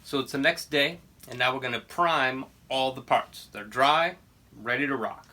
So it's the next day, and now we're going to prime all the parts. They're dry, ready to rock.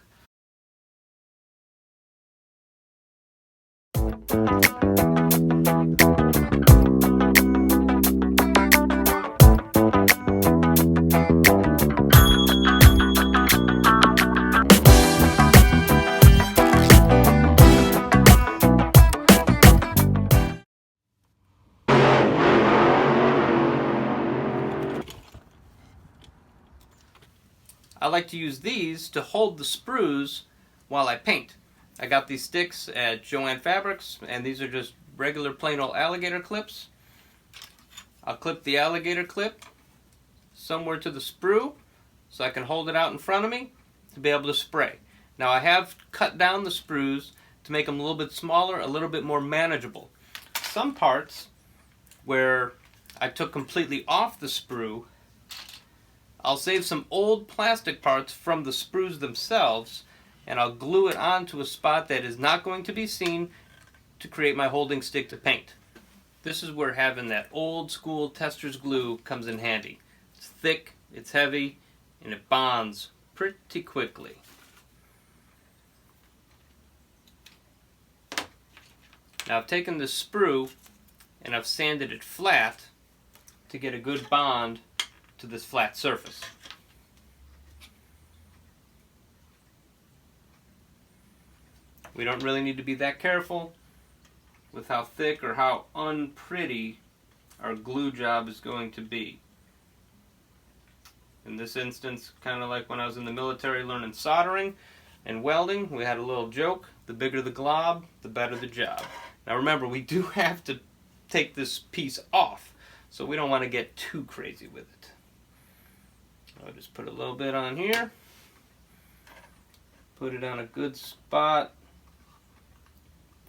I like to use these to hold the sprues while I paint. I got these sticks at Jo-Ann Fabrics, and these are just regular plain old alligator clips. I'll clip the alligator clip somewhere to the sprue so I can hold it out in front of me to be able to spray. Now I have cut down the sprues to make them a little bit smaller, a little bit more manageable. Some parts where I took completely off the sprue, I'll save some old plastic parts from the sprues themselves, and I'll glue it onto a spot that is not going to be seen to create my holding stick to paint. This is where having that old school tester's glue comes in handy. It's thick, it's heavy, and it bonds pretty quickly. Now I've taken this sprue and I've sanded it flat to get a good bond to this flat surface. We don't really need to be that careful with how thick or how unpretty our glue job is going to be. In this instance, kind of like when I was in the military learning soldering and welding, we had a little joke: the bigger the glob, the better the job. Now remember, we do have to take this piece off, so we don't want to get too crazy with it. I'll just put a little bit on here, put it on a good spot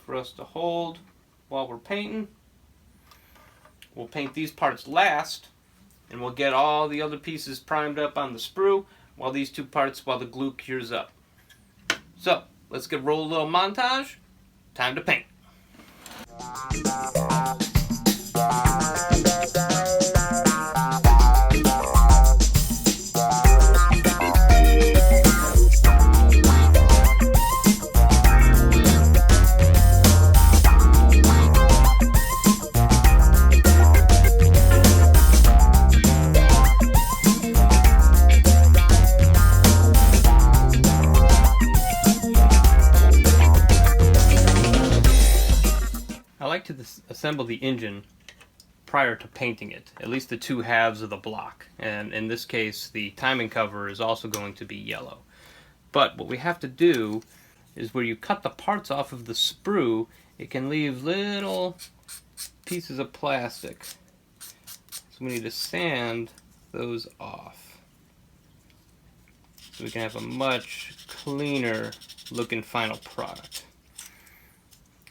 for us to hold while we're painting. We'll paint these parts last, and we'll get all the other pieces primed up on the sprue while these two parts, while the glue cures up. So let's roll a little montage. Time to paint. I like to assemble the engine prior to painting it, at least the two halves of the block, and in this case the timing cover is also going to be yellow. But what we have to do is, where you cut the parts off of the sprue, it can leave little pieces of plastic, so we need to sand those off so we can have a much cleaner looking final product.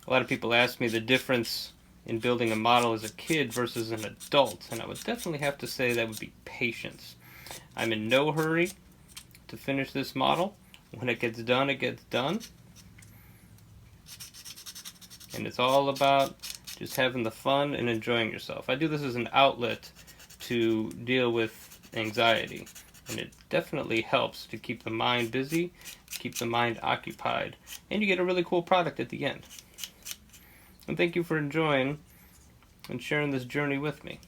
A lot of people ask me the difference in building a model as a kid versus an adult, and I would definitely have to say that would be patience. I'm in no hurry to finish this model. When it gets done, it gets done. And it's all about just having the fun and enjoying yourself. I do this as an outlet to deal with anxiety, and it definitely helps to keep the mind busy, keep the mind occupied, and you get a really cool product at the end. And thank you for enjoying and sharing this journey with me.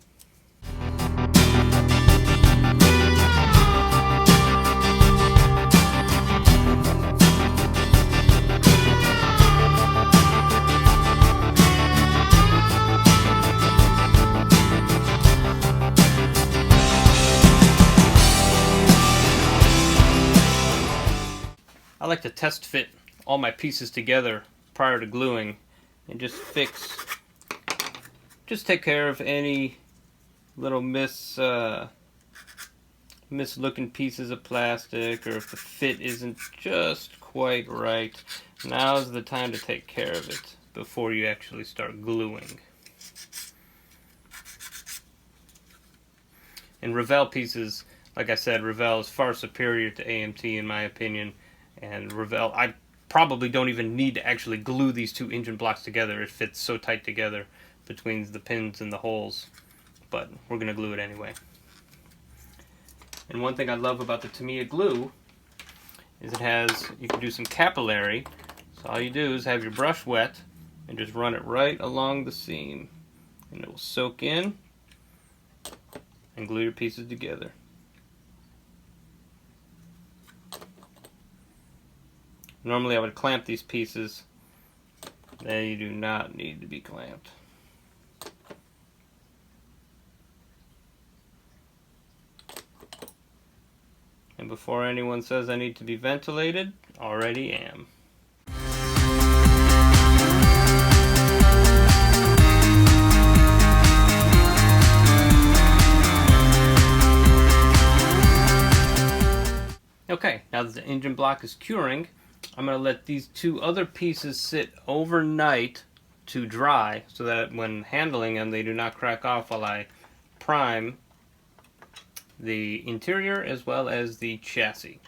I like to test fit all my pieces together prior to gluing, and just take care of any little mislooking pieces of plastic, or if the fit isn't just quite right. Now's the time to take care of it before you actually start gluing. And Revell pieces, like I said, Revell is far superior to AMT in my opinion, and Revell, I probably don't even need to actually glue these two engine blocks together. It fits so tight together between the pins and the holes, but we're going to glue it anyway. And one thing I love about the Tamiya glue is you can do some capillary. So all you do is have your brush wet and just run it right along the seam. And it will soak in and glue your pieces together. Normally I would clamp these pieces. They do not need to be clamped. And before anyone says I need to be ventilated, already am. Okay, now that the engine block is curing, I'm going to let these two other pieces sit overnight to dry so that when handling them they do not crack off while I prime the interior as well as the chassis.